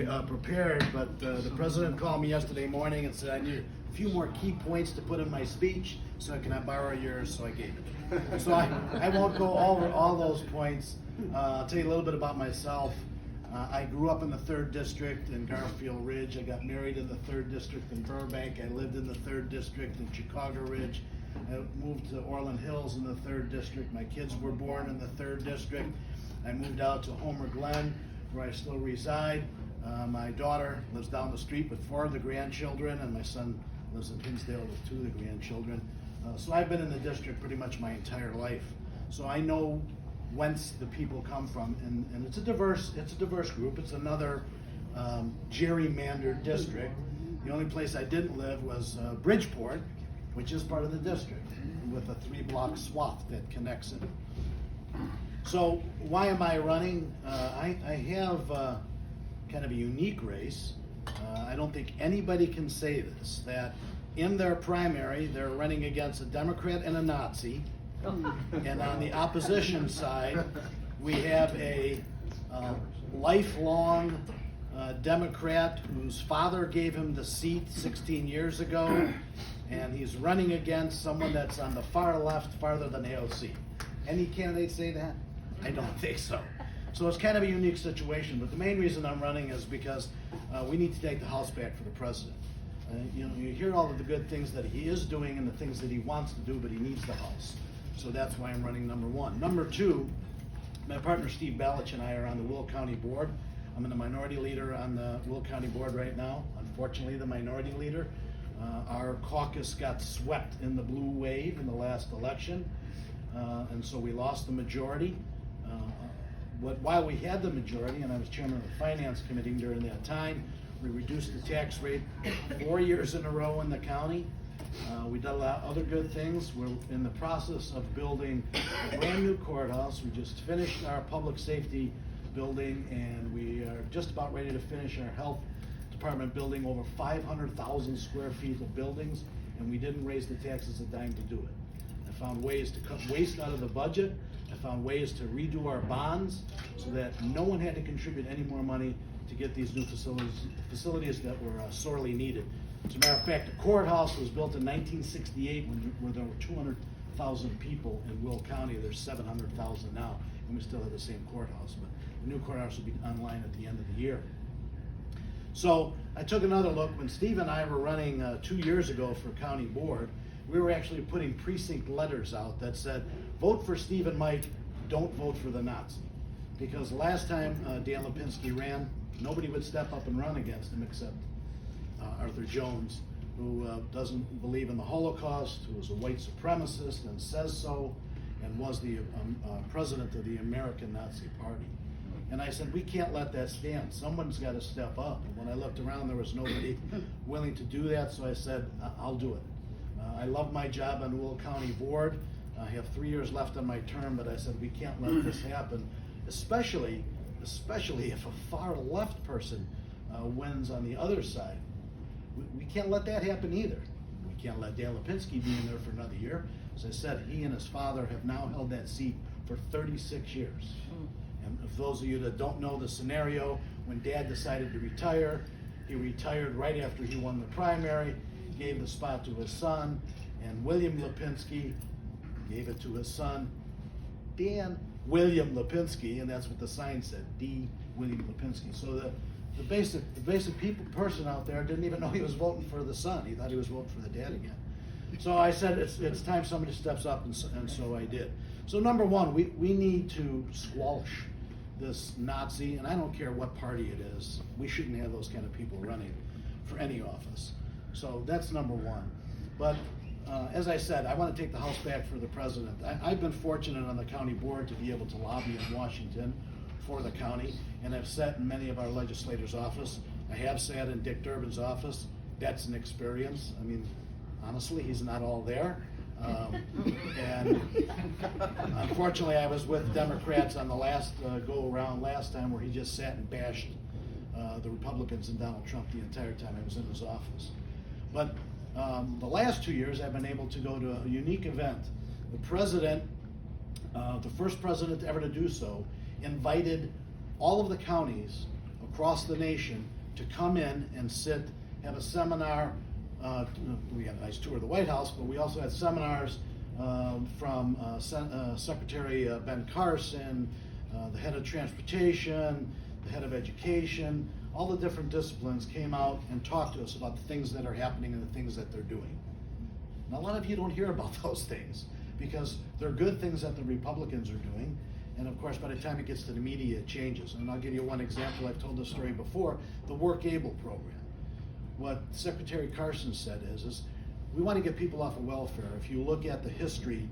prepared, but the president called me yesterday morning and said I need a few more key points to put in my speech, so can I borrow yours? So I gave it. So I won't go over all those points. I'll tell you a little bit about myself. I grew up in the 3rd District in Garfield Ridge. I got married in the 3rd District in Burbank. I lived in the 3rd District in Chicago Ridge. I moved to Orland Hills in the 3rd District. My kids were born in the 3rd District. I moved out to Homer Glen, where I still reside. My daughter lives down the street with 4 of the grandchildren, and my son lives in Hinsdale with 2 of the grandchildren. So I've been in the district pretty much my entire life. So I know whence the people come from, and it's a diverse group. It's another gerrymandered district. The only place I didn't live was Bridgeport, which is part of the district, with a 3-block swath that connects it. So why am I running? I have kind of a unique race. I don't think anybody can say this, that in their primary they're running against a Democrat and a Nazi, and on the opposition side we have a lifelong Democrat whose father gave him the seat 16 years ago, and he's running against someone that's on the far left, farther than AOC. Any candidates say that? I don't think so. So it's kind of a unique situation, but the main reason I'm running is because we need to take the House back for the president. You hear all of the good things that he is doing and the things that he wants to do, but he needs the House. So that's why I'm running number 1. Number 2, my partner Steve Balich and I are on the Will County Board. I'm the minority leader on the Will County Board right now. Unfortunately, the minority leader. Our caucus got swept in the blue wave in the last election, and so we lost the majority. While we had the majority, and I was chairman of the Finance Committee during that time, we reduced the tax rate 4 years in a row in the county. We did a lot of other good things. We're in the process of building a brand new courthouse. We just finished our public safety building, and we are just about ready to finish our health department building, over 500,000 square feet of buildings, and we didn't raise the taxes a dime to do it. I found ways to cut waste out of the budget. I found ways to redo our bonds so that no one had to contribute any more money to get these new facilities that were sorely needed. As a matter of fact, the courthouse was built in 1968 where there were 200,000 people in Will County. There's 700,000 now, and we still have the same courthouse. But the new courthouse will be online at the end of the year. So I took another look. When Steve and I were running 2 years ago for county board, we were actually putting precinct letters out that said, vote for Steve and Mike, don't vote for the Nazi. Because last time Dan Lipinski ran, nobody would step up and run against him except Arthur Jones, who doesn't believe in the Holocaust, who is a white supremacist and says so, and was the president of the American Nazi Party. And I said, we can't let that stand. Someone's got to step up. And when I looked around, there was nobody willing to do that, so I said, I'll do it. I love my job on the Will County Board. I have 3 years left on my term, but I said, we can't let this happen, especially if a far left person wins on the other side. We can't let that happen either. We can't let Dan Lipinski be in there for another year. As I said, he and his father have now held that seat for 36 years. And for those of you that don't know the scenario, when Dad decided to retire, he retired right after he won the primary, gave the spot to his son, and William Lipinski gave it to his son, Dan William Lipinski, and that's what the sign said, D. William Lipinski. So the basic person out there didn't even know he was voting for the son. He thought he was voting for the dad again. So I said, it's time somebody steps up, and so I did. So number 1, we need to squelch this Nazi, and I don't care what party it is. We shouldn't have those kind of people running for any office. So that's number 1. But as I said, I want to take the House back for the president. I've been fortunate on the county board to be able to lobby in Washington for the county, and I've sat in many of our legislators' office. I have sat in Dick Durbin's office. That's an experience. I mean, honestly, he's not all there. And unfortunately, I was with Democrats on the last go-around last time, where he just sat and bashed the Republicans and Donald Trump the entire time I was in his office. But the last 2 years, I've been able to go to a unique event. The president, the first president ever to do so, invited all of the counties across the nation to come in and sit, have a seminar. We had a nice tour of the White House, but we also had seminars from Secretary Ben Carson, the head of transportation, the head of education. All the different disciplines came out and talked to us about the things that are happening and the things that they're doing. Now, a lot of you don't hear about those things because they're good things that the Republicans are doing. And of course, by the time it gets to the media, it changes. And I'll give you one example. I've told this story before, the Work Able program. What Secretary Carson said is we want to get people off of welfare. If you look at the history,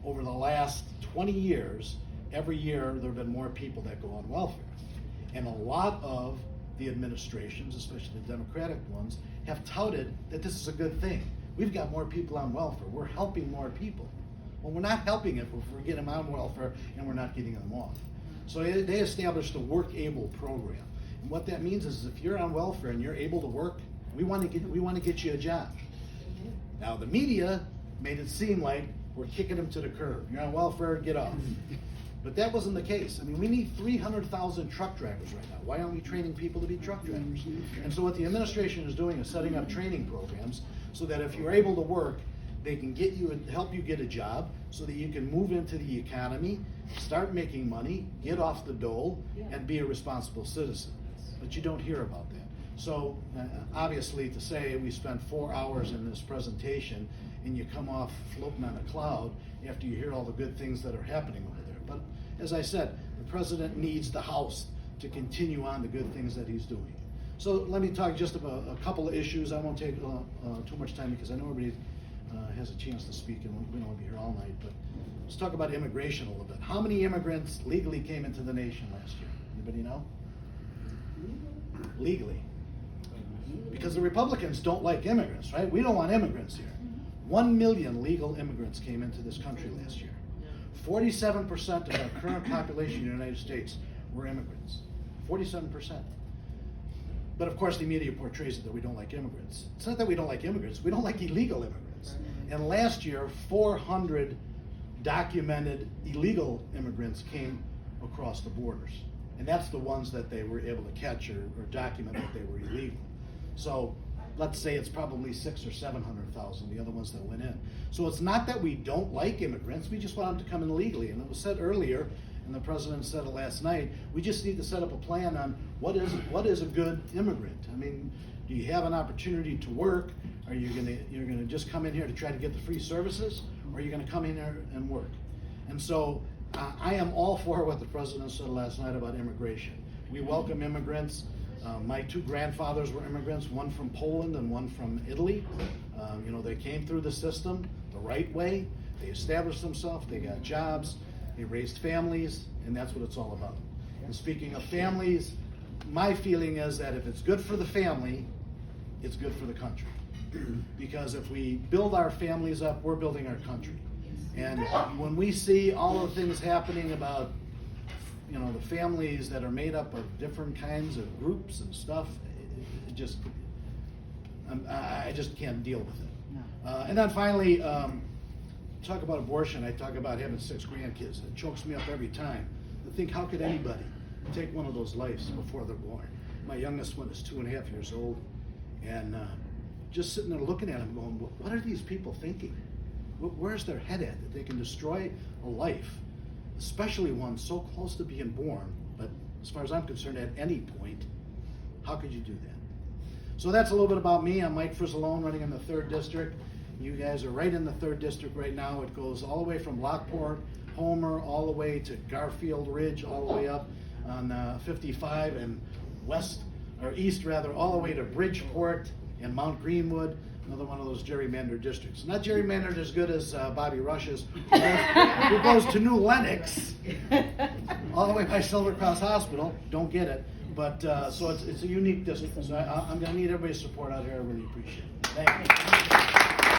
over the last 20 years, every year there have been more people that go on welfare. And a lot of the administrations, especially the Democratic ones, have touted that this is a good thing. We've got more people on welfare. We're helping more people. Well, we're not helping it if we're getting them on welfare and we're not getting them off. So they established a Work Able program. And what that means is if you're on welfare and you're able to work, we want to get you a job. Now, the media made it seem like we're kicking them to the curb. You're on welfare, get off. But that wasn't the case. I mean, we need 300,000 truck drivers right now. Why aren't we training people to be truck drivers? And so what the administration is doing is setting up training programs so that if you're able to work, they can get you and help you get a job so that you can move into the economy, start making money, get off the dole, and be a responsible citizen. But you don't hear about that. So obviously to say we spent 4 hours in this presentation and you come off floating on a cloud after you hear all the good things that are happening over there. But as I said, the president needs the House to continue on the good things that he's doing. So let me talk just about a couple of issues. I won't take too much time because I know everybody has a chance to speak and we don't want to be here all night. But let's talk about immigration a little bit. How many immigrants legally came into the nation last year? Anybody know? Legally. Because the Republicans don't like immigrants, right? We don't want immigrants here. 1 million legal immigrants came into this country last year. 47% of our current population in the United States were immigrants. 47%. But of course the media portrays it that we don't like immigrants. It's not that we don't like immigrants, we don't like illegal immigrants. And last year, 400 documented illegal immigrants came across the borders. And that's the ones that they were able to catch or document that they were illegal. So let's say it's probably 600,000 or 700,000, the other ones that went in. So it's not that we don't like immigrants, we just want them to come in legally. And it was said earlier, and the president said it last night, we just need to set up a plan on what is a good immigrant. I mean, do you have an opportunity to work? Are you you're gonna just come in here to try to get the free services? Or are you gonna come in here and work? And so I am all for what the president said last night about immigration. We welcome immigrants. My two grandfathers were immigrants, one from Poland and one from Italy. They came through the system the right way. They established themselves, they got jobs, they raised families, and that's what it's all about. And speaking of families, my feeling is that if it's good for the family, it's good for the country. Because if we build our families up, we're building our country. And when we see all the things happening about the families that are made up of different kinds of groups and stuff, I just can't deal with it. And then finally, talk about abortion. I talk about having 6 grandkids. It chokes me up every time to think, how could anybody take one of those lives before they're born? My youngest one is 2.5 years old, and just sitting there looking at them going, what are these people thinking? Where's their head at that they can destroy a life, especially one so close to being born, but as far as I'm concerned, at any point, how could you do that? So that's a little bit about me. I'm Mike Fricilone, running in the 3rd District. You guys are right in the 3rd District right now. It goes all the way from Lockport, Homer, all the way to Garfield Ridge, all the way up on 55 and east, all the way to Bridgeport and Mount Greenwood. Another one of those gerrymandered districts. Not gerrymandered as good as Bobby Rush's, who goes to New Lenox, all the way by Silver Cross Hospital. Don't get it. But so it's a unique district. So I'm going to need everybody's support out here. I really appreciate it. Thank you.